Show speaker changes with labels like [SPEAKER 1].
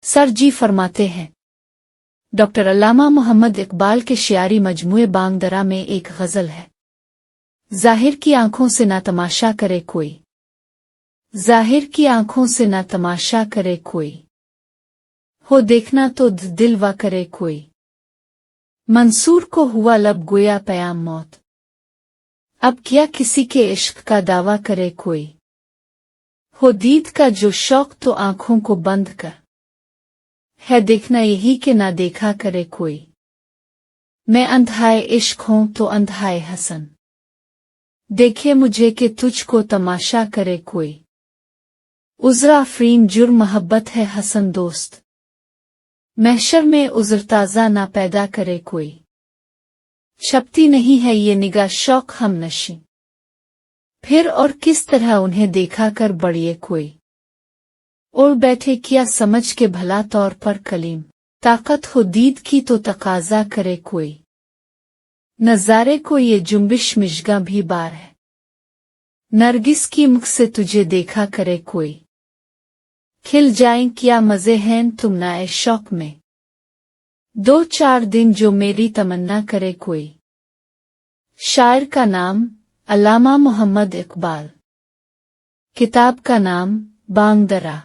[SPEAKER 1] Sir जी फरमाते हैं, doctor अल्लामा मोहम्मद इकबाल के शियारी मजमूए बांगदरा में एक गजल है। जाहिर की आंखों से ना तमाशा करे कोई, जाहिर की आंखों से ना तमाशा करे कोई, हो देखना तो दिल वा करे कोई। मंसूर को हुआ लब गोया पयाम मौत, अब क्या किसी के इश्क का दावा करे कोई। हो दीद का जो शौक तो आंखों को बंद कर है देखना यही के ना देखा करे कोई। मैं अंधाए इश्क हूं तो अंधाए हसन, देखे मुझे कि तुझको तमाशा करे कोई। उज़्र आफरीन जुर्म मोहब्बत है हसन दोस्त, महशर में उज़्र ताज़ा ना पैदा करे कोई। छपती नहीं है ये निगाह शौक हम नशी, फिर और किस तरह उन्हें देखा कर बढ़िए कोई। और बैठे क्या समझ के भला तौर पर कलीम, ताकत हो दीद की तो तकाजा करे कोई। नज़ारे को ये जुम्बिश मिशगा भी बार है, नरगिस की मुख से तुझे देखा करे कोई। खिल जाएं क्या मज़े हैं तुम नाए शौक में, दो चार दिन जो मेरी तमन्ना करे कोई। शायर का नाम अल्लामा मोहम्मद इकबाल, किताब का नाम बांगदरा।